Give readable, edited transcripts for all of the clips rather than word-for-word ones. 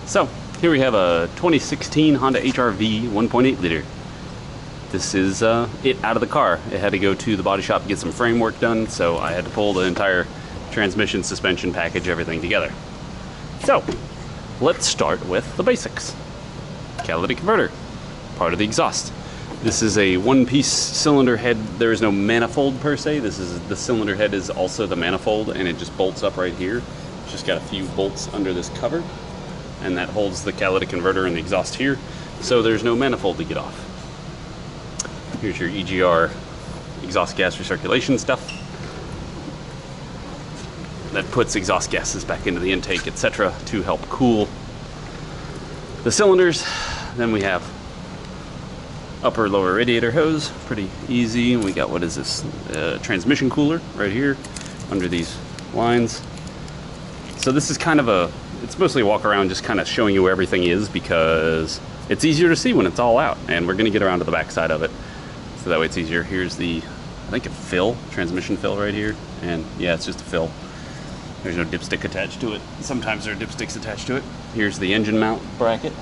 So here we have a 2016 Honda HRV 1.8 liter. This is it out of the car. It had to go to the body shop to get some framework done, so I had to pull the entire transmission, suspension package, everything together. So let's start with the basics. Catalytic converter, part of the exhaust. This is a one-piece cylinder head. There is no manifold per se. The cylinder head is also the manifold, and it just bolts up right here. It's just got a few bolts under this cover, and that holds the catalytic converter and the exhaust here, so there's no manifold to get off. Here's your EGR exhaust gas recirculation stuff. That puts exhaust gases back into the intake, etc., to help cool the cylinders. Then we have upper lower radiator hose, pretty easy. We got, what is this, transmission cooler right here under these lines. So this is kind of it's mostly a walk around just kind of showing you where everything is, because it's easier to see when it's all out, and we're going to get around to the back side of it so that way it's easier. Here's the, I think, a fill, transmission fill right here, and yeah, it's just a fill. There's no dipstick attached to it. Sometimes there are dipsticks attached to it. Here's the engine mount bracket.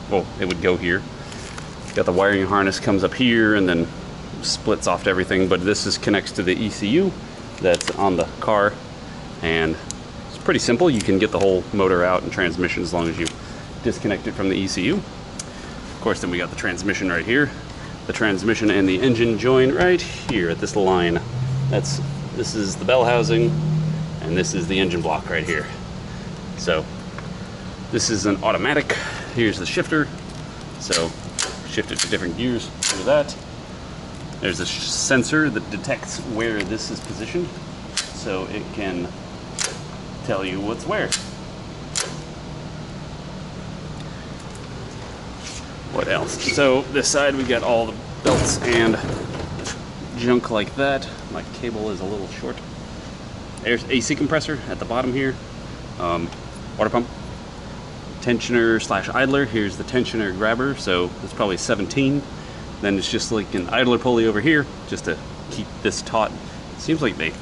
Well, it would go here. Got the wiring harness, comes up here and then splits off to everything, but this connects to the ECU that's on the car, and it's pretty simple. You can get the whole motor out and transmission as long as you disconnect it from the ECU. Of course, then we got the transmission right here. The transmission and the engine join right here at this line. This is the bell housing, and this is the engine block right here. So this is an automatic. Here's the shifter. So shift it to different gears through that. There's a sensor that detects where this is positioned, so it can tell you what's where. What else? So this side we got all the belts and junk like that. My cable is a little short. There's AC compressor at the bottom here. Water pump. Tensioner slash idler. Here's the tensioner grabber, so it's probably 17. Then it's just like an idler pulley over here just to keep this taut. Seems like they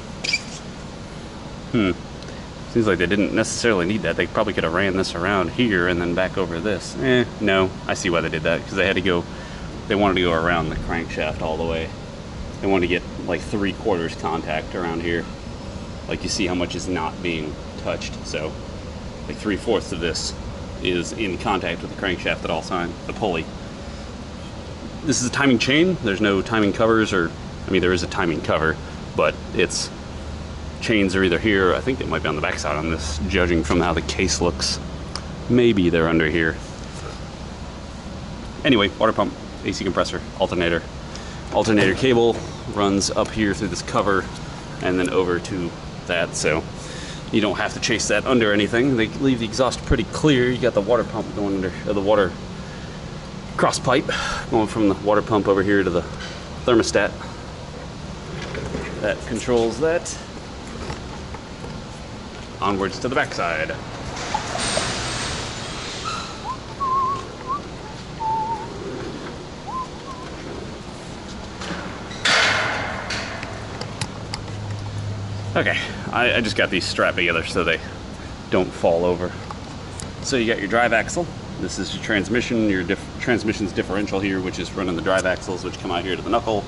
didn't necessarily need that. They probably could have ran this around here and then back over this. No, I see why they did that, because they wanted to go around the crankshaft all the way. They wanted to get like 3/4 contact around here. Like, you see how much is not being touched, so like 3/4 of this is in contact with the crankshaft at all times, the pulley. This is a timing chain. There's no timing covers, or, I mean, there is a timing cover, but its chains are either here, I think they might be on the backside on this, judging from how the case looks. Maybe they're under here. Anyway, water pump, AC compressor, alternator. Alternator cable runs up here through this cover and then over to that, so you don't have to chase that under anything. They leave the exhaust pretty clear. You got the water pump going under, the water cross pipe going from the water pump over here to the thermostat. That controls that. Onwards to the backside. Okay, I just got these strapped together so they don't fall over. So you got your drive axle. This is your transmission, your transmission's differential here, which is running the drive axles, which come out here to the knuckle.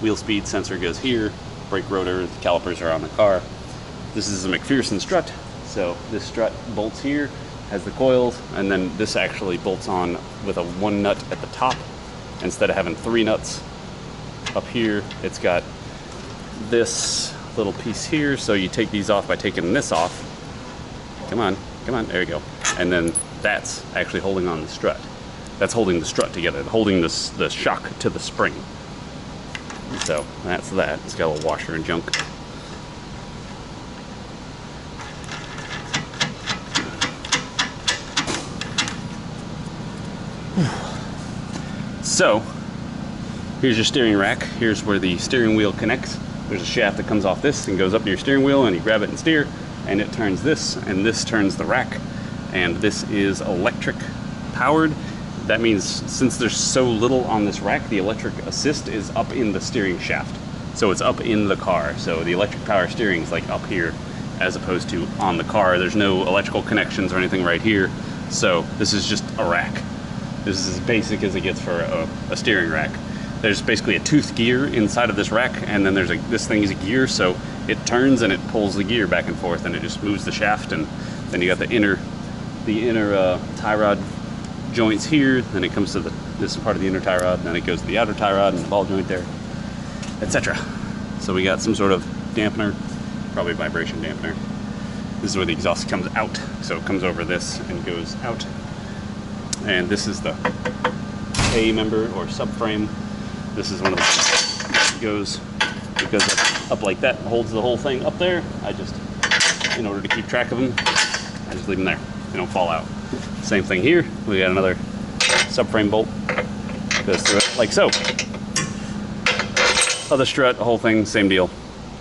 Wheel speed sensor goes here. Brake rotor, the calipers are on the car. This is a McPherson strut. So this strut bolts here, has the coils, and then this actually bolts on with a 1 nut at the top. Instead of having 3 nuts up here, it's got this little piece here, so you take these off by taking this off. Come on, there you go. And then that's actually holding on the strut. That's holding the strut together, holding the shock to the spring. So that's that. It's got a little washer and junk. So here's your steering rack. Here's where the steering wheel connects. There's a shaft that comes off this and goes up to your steering wheel, and you grab it and steer, and it turns this, and this turns the rack. And this is electric powered. That means since there's so little on this rack, the electric assist is up in the steering shaft. So it's up in the car. So the electric power steering is like up here as opposed to on the car. There's no electrical connections or anything right here. So this is just a rack. This is as basic as it gets for a steering rack. There's basically a tooth gear inside of this rack, and then this thing is a gear, so it turns and it pulls the gear back and forth, and it just moves the shaft, and then you got the inner tie rod joints here, then it comes to this part of the inner tie rod, and then it goes to the outer tie rod and the ball joint there, etc. So we got some sort of dampener, probably vibration dampener. This is where the exhaust comes out, so it comes over this and goes out. And this is the A member or subframe. This is one of the that goes up like that, holds the whole thing up there. In order to keep track of them, I just leave them there. They don't fall out. Same thing here. We got another subframe bolt. Goes through it like so. Other strut, the whole thing, same deal.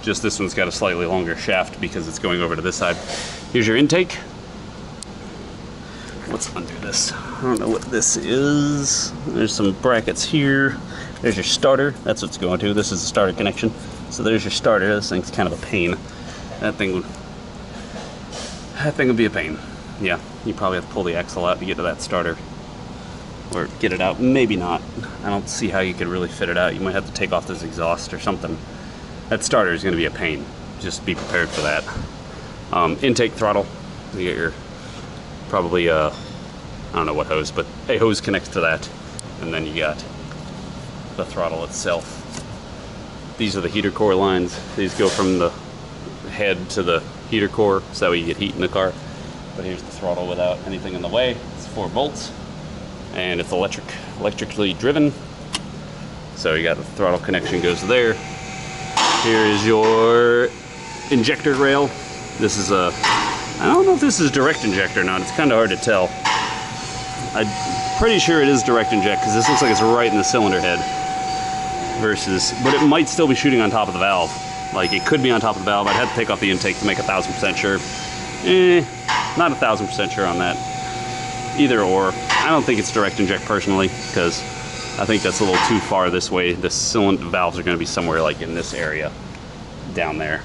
Just this one's got a slightly longer shaft because it's going over to this side. Here's your intake. What's under this? I don't know what this is. There's some brackets here. There's your starter. That's what's going to. This is the starter connection. So there's your starter. This thing's kind of a pain. That thing would be a pain. Yeah, you probably have to pull the axle out to get to that starter. Or get it out. Maybe not. I don't see how you could really fit it out. You might have to take off this exhaust or something. That starter is going to be a pain. Just be prepared for that. Intake throttle. You get your probably I don't know what hose, but a hose connects to that, and then you got the throttle itself. These are the heater core lines. These go from the head to the heater core, so that way you get heat in the car. But here's the throttle without anything in the way. It's 4 volts, and it's electrically driven. So you got the throttle connection goes there. Here is your injector rail. This is I don't know if this is direct inject or not. It's kind of hard to tell. I'm pretty sure it is direct inject because this looks like it's right in the cylinder head. But it might still be shooting on top of the valve. Like it could be on top of the valve. I'd have to take off the intake to make 1000% sure. Not 1000% sure on that. Either or. I don't think it's direct inject personally because I think that's a little too far this way. The cylinder valves are going to be somewhere like in this area down there.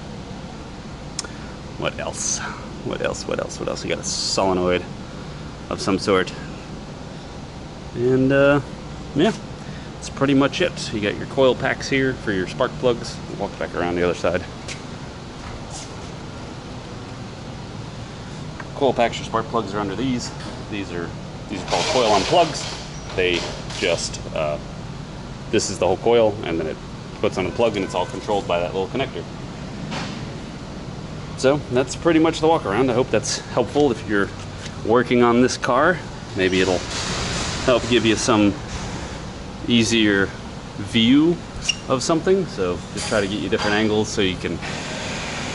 What else? What else? You got a solenoid of some sort. And yeah, that's pretty much it. You got your coil packs here for your spark plugs. Walk back around the other side. Coil packs, your spark plugs are under these. These are called coil on plugs. They just this is the whole coil, and then it puts on the plug, and it's all controlled by that little connector. So that's pretty much the walk around. I hope that's helpful if you're working on this car. Maybe it'll help give you some easier view of something. So just try to get you different angles so you can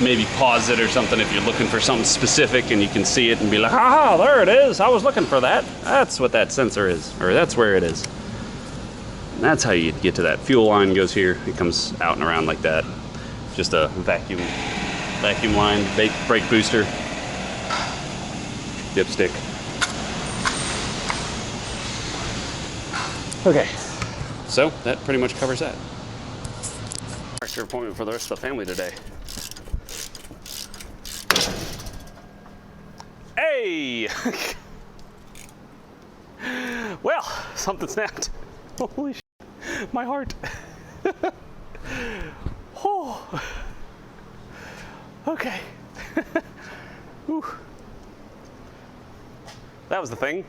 maybe pause it or something if you're looking for something specific and you can see it and be like, haha, there it is. I was looking for that. That's what that sensor is, or that's where it is. And that's how you get to that. Fuel line goes here. It comes out and around like that. Just a vacuum line, brake booster, dipstick. Okay, so that pretty much covers that. Extra appointment for the rest of the family today. Hey! Well, something snapped. Holy shit, my heart. Oh. Okay. That was the thing.